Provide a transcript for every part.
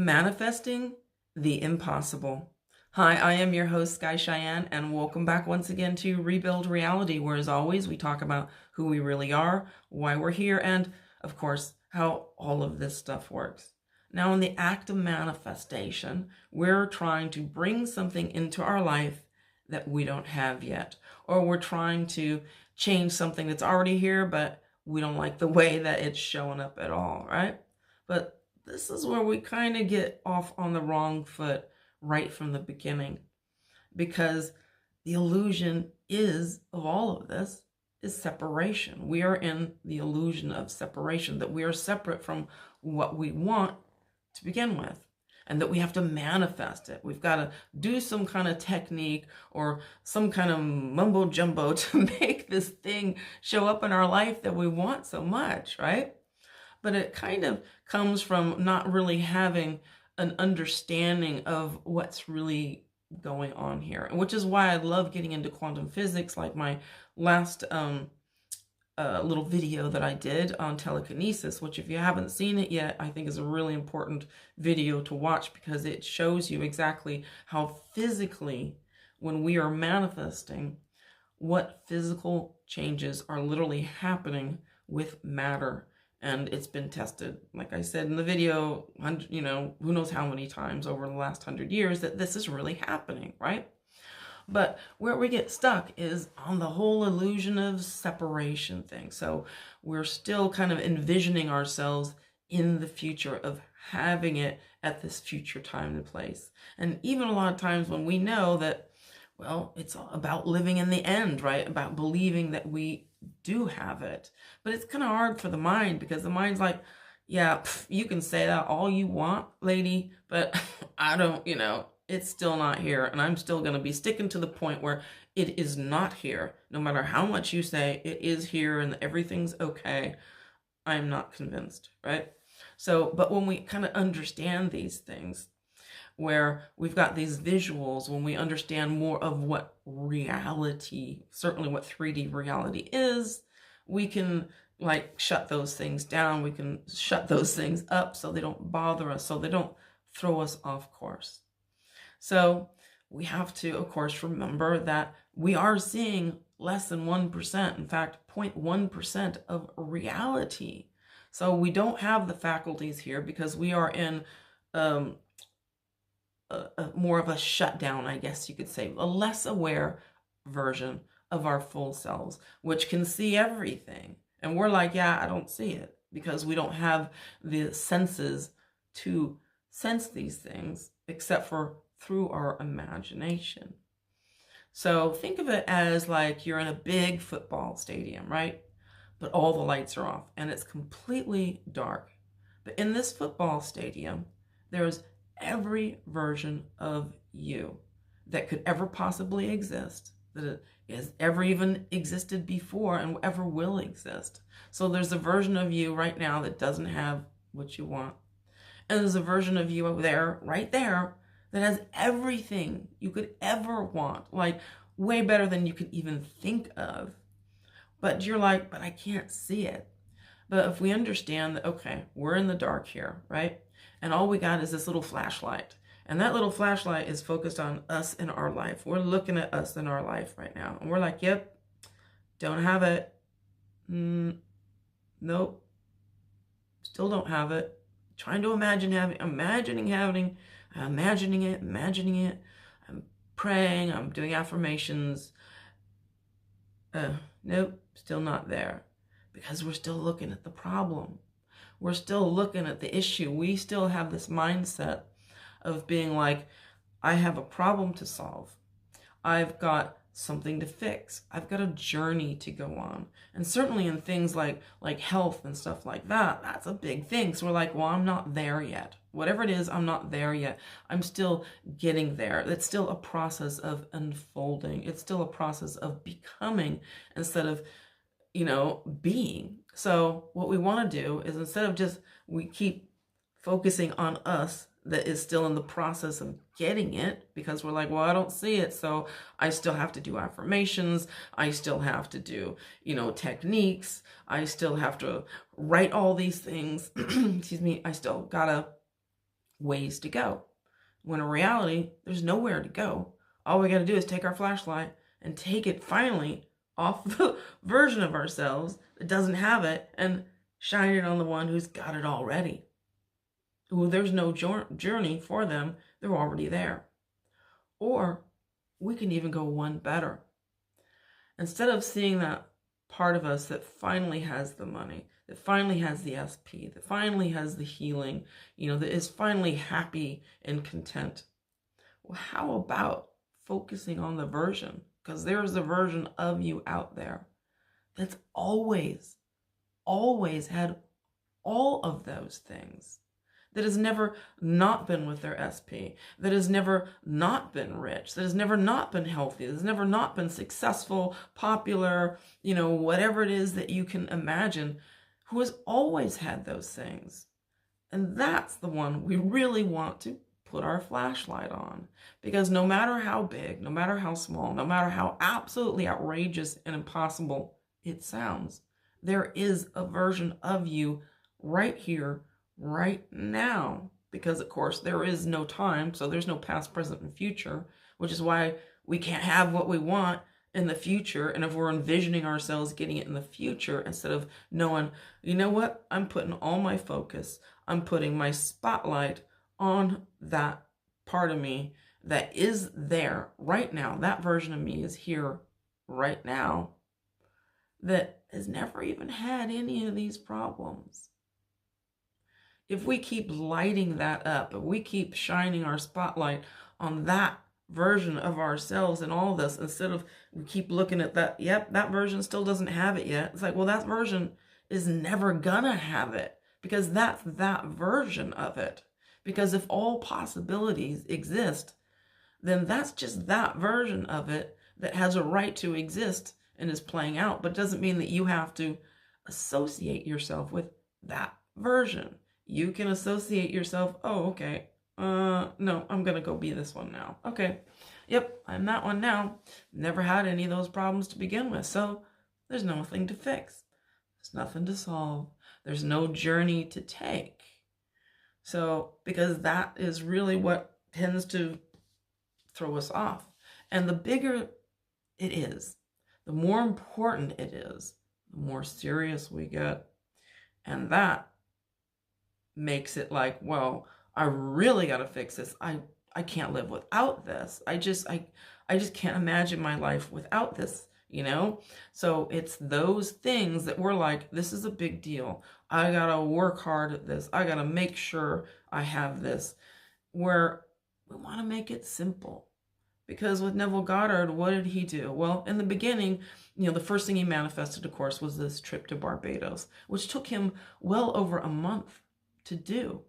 Manifesting the impossible. Hi, I am your host, Sky Cheyenne, and welcome back once again to Rebuild Reality, where as always, we talk about who we really are, why we're here, and of course, how all of this stuff works. Now, in the act of manifestation, we're trying to bring something into our life that we don't have yet, or we're trying to change something that's already here, but we don't like the way that it's showing up at all, right? But this is where we kind of get off on the wrong foot right from the beginning, because the illusion of all of this is separation. We are in the illusion of separation, that we are separate from what we want to begin with, and that we have to manifest it. We've got to do some kind of technique or some kind of mumbo jumbo to make this thing show up in our life that we want so much, right? But it kind of comes from not really having an understanding of what's really going on here, which is why I love getting into quantum physics, like my last little video that I did on telekinesis, which if you haven't seen it yet, I think is a really important video to watch, because it shows you exactly how physically, when we are manifesting, what physical changes are literally happening with matter. And it's been tested, like I said in the video, who knows how many times over the last 100 years that this is really happening, right? But where we get stuck is on the whole illusion of separation thing. So we're still kind of envisioning ourselves in the future of having it at this future time and place. And even a lot of times when we know that, well, it's about living in the end, right? About believing that we do have it. But it's kind of hard for the mind, because the mind's like, yeah, you can say that all you want, lady, but I don't, it's still not here. And I'm still going to be sticking to the point where it is not here. No matter how much you say it is here and everything's okay, I'm not convinced, right? So, but when we kind of understand these things, where we've got these visuals, when we understand more of what reality, certainly what 3D reality is, we can shut those things down. We can shut those things up so they don't bother us, so they don't throw us off course. So we have to, of course, remember that we are seeing less than 1%, in fact, 0.1% of reality. So we don't have the faculties here, because we are in more of a shutdown, I guess you could say, a less aware version of our full selves, which can see everything. And we're like, yeah, I don't see it, because we don't have the senses to sense these things except for through our imagination. So think of it as like you're in a big football stadium, right? But all the lights are off and it's completely dark. But in this football stadium, there's every version of you that could ever possibly exist, that has ever even existed before and ever will exist. So there's a version of you right now that doesn't have what you want. And there's a version of you over there, right there, that has everything you could ever want, like way better than you could even think of. But you're like, but I can't see it. But if we understand that, okay, we're in the dark here, right? And all we got is this little flashlight. And that little flashlight is focused on us in our life. We're looking at us in our life right now. And we're like, yep, don't have it. Nope. Still don't have it. Trying to imagining it. I'm praying. I'm doing affirmations. Nope, still not there. Because we're still looking at the problem. We're still looking at the issue. We still have this mindset of being like, I have a problem to solve. I've got something to fix. I've got a journey to go on. And certainly in things like health and stuff like that, that's a big thing. So we're like, well, I'm not there yet. Whatever it is, I'm not there yet. I'm still getting there. It's still a process of unfolding. It's still a process of becoming instead of, being. So what we want to do is, instead of just, we keep focusing on us that is still in the process of getting it, because we're like, well, I don't see it. So I still have to do affirmations. I still have to do, techniques. I still have to write all these things. Excuse me. I still gotta ways to go. When in reality, there's nowhere to go. All we got to do is take our flashlight and take it finally off the version of ourselves that doesn't have it and shine it on the one who's got it already. Who there's no journey for them. They're already there. Or we can even go one better. Instead of seeing that part of us that finally has the money, that finally has the SP, that finally has the healing, that is finally happy and content. Well, how about focusing on the version? Because there's a version of you out there that's always had all of those things, that has never not been with their SP, that has never not been rich, that has never not been healthy, that has never not been successful, popular, whatever it is that you can imagine, who has always had those things. And that's the one we really want to put our flashlight on. Because no matter how big, no matter how small, no matter how absolutely outrageous and impossible it sounds, there is a version of you right here, right now. Because of course there is no time, so there's no past, present, and future, which is why we can't have what we want in the future. And if we're envisioning ourselves getting it in the future, instead of knowing, you know what, I'm putting all my focus, I'm putting my spotlight on that part of me that is there right now. That version of me is here right now, that has never even had any of these problems. If we keep lighting that up, if we keep shining our spotlight on that version of ourselves and all this, instead of we keep looking at that, yep, that version still doesn't have it yet. It's like, well, that version is never gonna have it, because that's that version of it. Because if all possibilities exist, then that's just that version of it that has a right to exist and is playing out. But it doesn't mean that you have to associate yourself with that version. You can associate yourself, oh, okay, no, I'm going to go be this one now. Okay, yep, I'm that one now. Never had any of those problems to begin with, so there's nothing to fix. There's nothing to solve. There's no journey to take. So, because that is really what tends to throw us off. And the bigger it is, the more important it is, the more serious we get. And that makes it like, well, I really got to fix this. I can't live without this. I just can't imagine my life without this, So it's those things that we're like, this is a big deal. I got to work hard at this. I got to make sure I have this. Where we want to make it simple. Because with Neville Goddard, what did he do? Well, in the beginning, the first thing he manifested, of course, was this trip to Barbados, which took him well over a month to do.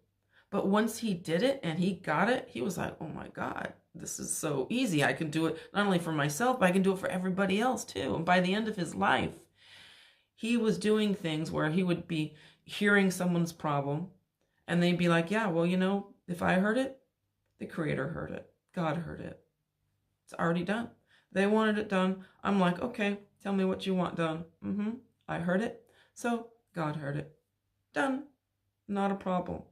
But once he did it and he got it, he was like, oh my God, this is so easy. I can do it not only for myself, but I can do it for everybody else too. And by the end of his life, he was doing things where he would be hearing someone's problem and they'd be like, yeah, well, if I heard it, the Creator heard it. God heard it. It's already done. They wanted it done. I'm like, okay, tell me what you want done. I heard it. So God heard it. Done. Not a problem.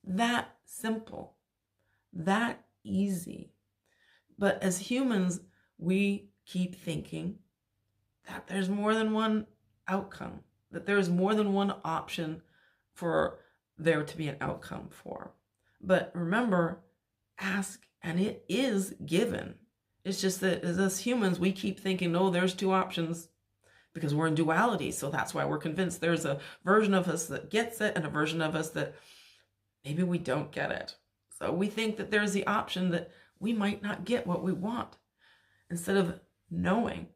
That simple. That easy. But as humans, we keep thinking that there's more than one outcome, that there's more than one option for there to be an outcome for. But remember, ask and it is given. It's just that as us humans, we keep thinking, oh, there's two options because we're in duality. So that's why we're convinced there's a version of us that gets it and a version of us that maybe we don't get it. So we think that there's the option that we might not get what we want, instead of knowing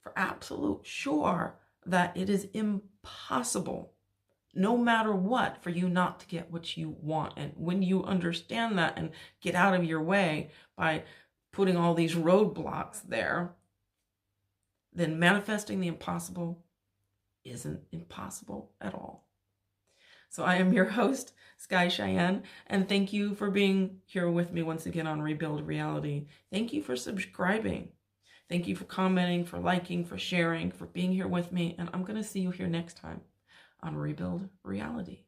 for absolute sure that it is impossible, no matter what, for you not to get what you want. And when you understand that and get out of your way by putting all these roadblocks there, then manifesting the impossible isn't impossible at all. So I am your host, Sky Cheyenne, and thank you for being here with me once again on Rebuild Reality. Thank you for subscribing. Thank you for commenting, for liking, for sharing, for being here with me. And I'm going to see you here next time on Rebuild Reality.